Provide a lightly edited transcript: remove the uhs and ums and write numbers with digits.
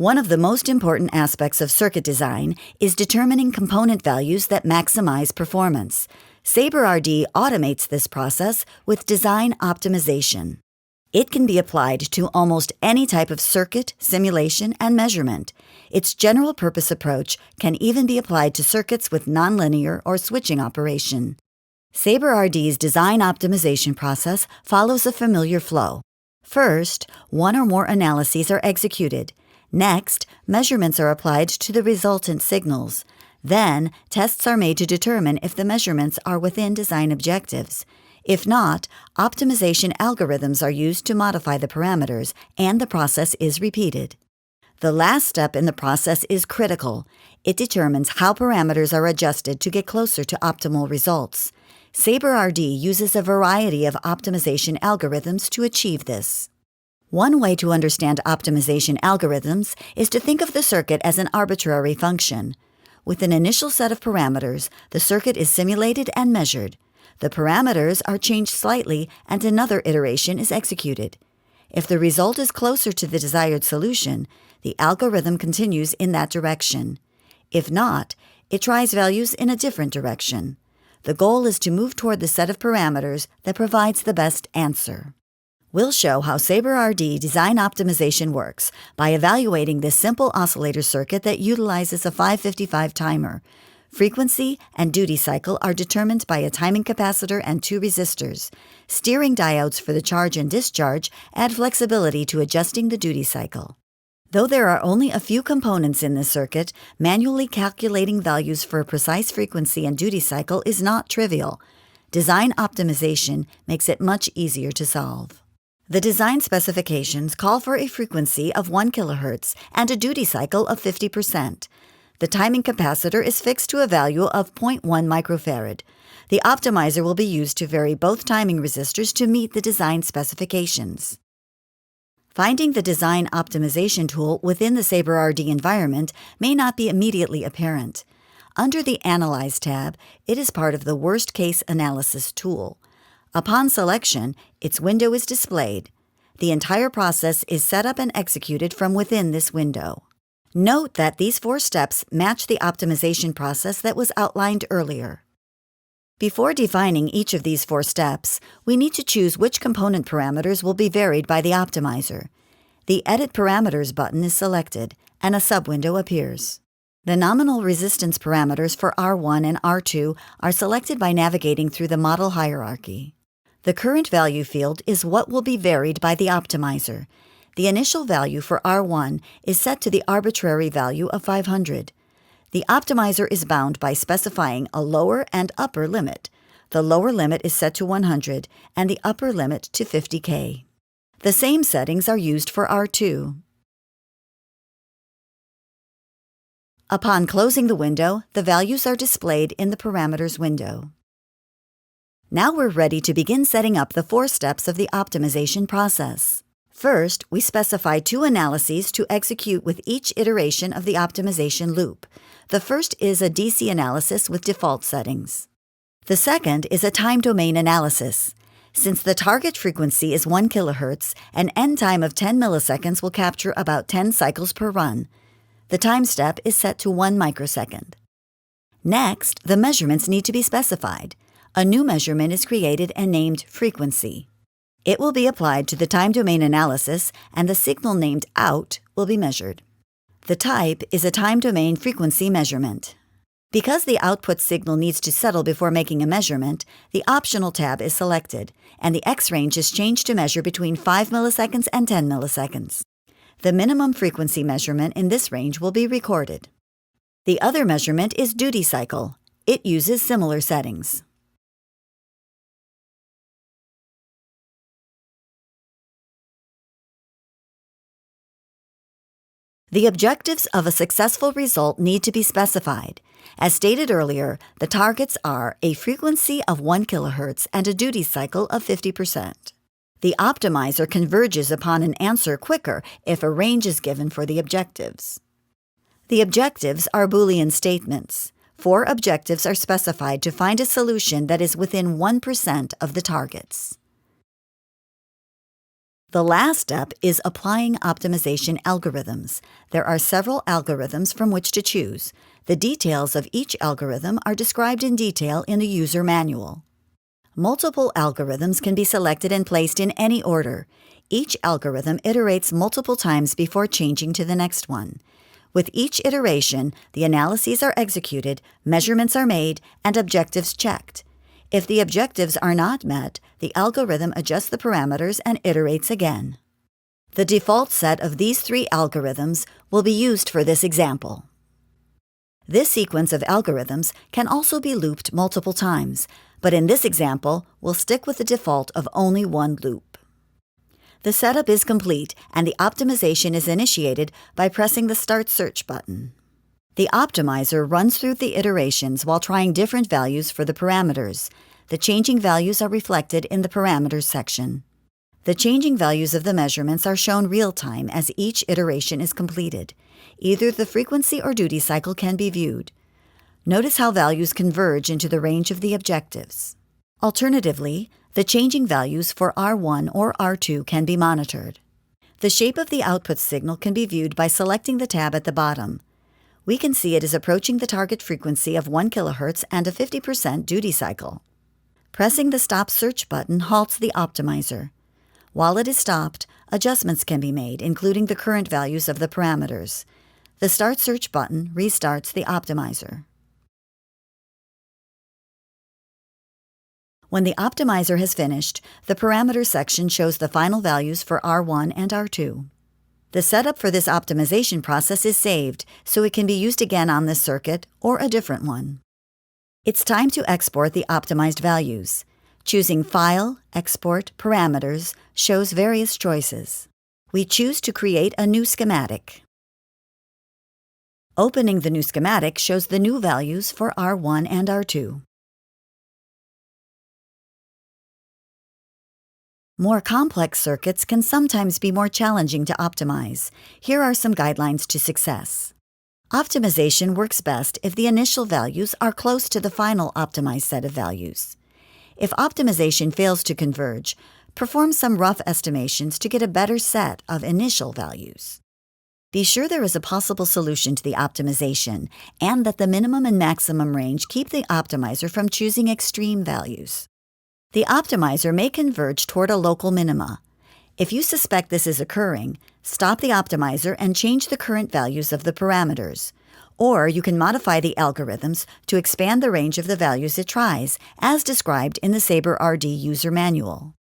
One of the most important aspects of circuit design is determining component values that maximize performance. Saber RD automates this process with design optimization. It can be applied to almost any type of circuit, simulation, and measurement. Its general-purpose approach can even be applied to circuits with nonlinear or switching operation. Saber RD's design optimization process follows a familiar flow. First, one or more analyses are executed. Next, measurements are applied to the resultant signals. Then, tests are made to determine if the measurements are within design objectives. If not, optimization algorithms are used to modify the parameters, and the process is repeated. The last step in the process is critical. It determines how parameters are adjusted to get closer to optimal results. Saber RD uses a variety of optimization algorithms to achieve this. One way to understand optimization algorithms is to think of the circuit as an arbitrary function. With an initial set of parameters, the circuit is simulated and measured. The parameters are changed slightly and another iteration is executed. If the result is closer to the desired solution, the algorithm continues in that direction. If not, it tries values in a different direction. The goal is to move toward the set of parameters that provides the best answer. We'll show how Saber RD design optimization works by evaluating this simple oscillator circuit that utilizes a 555 timer. Frequency and duty cycle are determined by a timing capacitor and 2 resistors. Steering diodes for the charge and discharge add flexibility to adjusting the duty cycle. Though there are only a few components in this circuit, manually calculating values for a precise frequency and duty cycle is not trivial. Design optimization makes it much easier to solve. The design specifications call for a frequency of 1 kHz and a duty cycle of 50%. The timing capacitor is fixed to a value of 0.1 microfarad. The optimizer will be used to vary both timing resistors to meet the design specifications. Finding the design optimization tool within the Saber RD environment may not be immediately apparent. Under the Analyze tab, it is part of the Worst Case Analysis tool. Upon selection, its window is displayed. The entire process is set up and executed from within this window. Note that these 4 steps match the optimization process that was outlined earlier. Before defining each of these 4 steps, we need to choose which component parameters will be varied by the optimizer. The Edit Parameters button is selected, and a subwindow appears. The nominal resistance parameters for R1 and R2 are selected by navigating through the model hierarchy. The current value field is what will be varied by the optimizer. The initial value for R1 is set to the arbitrary value of 500. The optimizer is bound by specifying a lower and upper limit. The lower limit is set to 100 and the upper limit to 50K. The same settings are used for R2. Upon closing the window, the values are displayed in the Parameters window. Now we're ready to begin setting up the 4 steps of the optimization process. First, we specify 2 analyses to execute with each iteration of the optimization loop. The first is a DC analysis with default settings. The second is a time domain analysis. Since the target frequency is 1 kHz, an end time of 10 milliseconds will capture about 10 cycles per run. The time step is set to 1 microsecond. Next, the measurements need to be specified. A new measurement is created and named frequency. It will be applied to the time domain analysis, and the signal named out will be measured. The type is a time domain frequency measurement. Because the output signal needs to settle before making a measurement, the Optional tab is selected, and the X range is changed to measure between 5 milliseconds and 10 milliseconds. The minimum frequency measurement in this range will be recorded. The other measurement is duty cycle. It uses similar settings. The objectives of a successful result need to be specified. As stated earlier, the targets are a frequency of 1 kHz and a duty cycle of 50%. The optimizer converges upon an answer quicker if a range is given for the objectives. The objectives are Boolean statements. 4 objectives are specified to find a solution that is within 1% of the targets. The last step is applying optimization algorithms. There are several algorithms from which to choose. The details of each algorithm are described in detail in the user manual. Multiple algorithms can be selected and placed in any order. Each algorithm iterates multiple times before changing to the next one. With each iteration, the analyses are executed, measurements are made, and objectives checked. If the objectives are not met, the algorithm adjusts the parameters and iterates again. The default set of these 3 algorithms will be used for this example. This sequence of algorithms can also be looped multiple times, but in this example, we'll stick with the default of only one loop. The setup is complete, and the optimization is initiated by pressing the Start Search button. The optimizer runs through the iterations while trying different values for the parameters. The changing values are reflected in the Parameters section. The changing values of the measurements are shown real-time as each iteration is completed. Either the frequency or duty cycle can be viewed. Notice how values converge into the range of the objectives. Alternatively, the changing values for R1 or R2 can be monitored. The shape of the output signal can be viewed by selecting the tab at the bottom. We can see it is approaching the target frequency of 1 kHz and a 50% duty cycle. Pressing the Stop Search button halts the optimizer. While it is stopped, adjustments can be made, including the current values of the parameters. The Start Search button restarts the optimizer. When the optimizer has finished, the Parameters section shows the final values for R1 and R2. The setup for this optimization process is saved, so it can be used again on this circuit or a different one. It's time to export the optimized values. Choosing File, Export, Parameters shows various choices. We choose to create a new schematic. Opening the new schematic shows the new values for R1 and R2. More complex circuits can sometimes be more challenging to optimize. Here are some guidelines to success. Optimization works best if the initial values are close to the final optimized set of values. If optimization fails to converge, perform some rough estimations to get a better set of initial values. Be sure there is a possible solution to the optimization and that the minimum and maximum range keep the optimizer from choosing extreme values. The optimizer may converge toward a local minima. If you suspect this is occurring, stop the optimizer and change the current values of the parameters. Or you can modify the algorithms to expand the range of the values it tries, as described in the Saber RD user manual.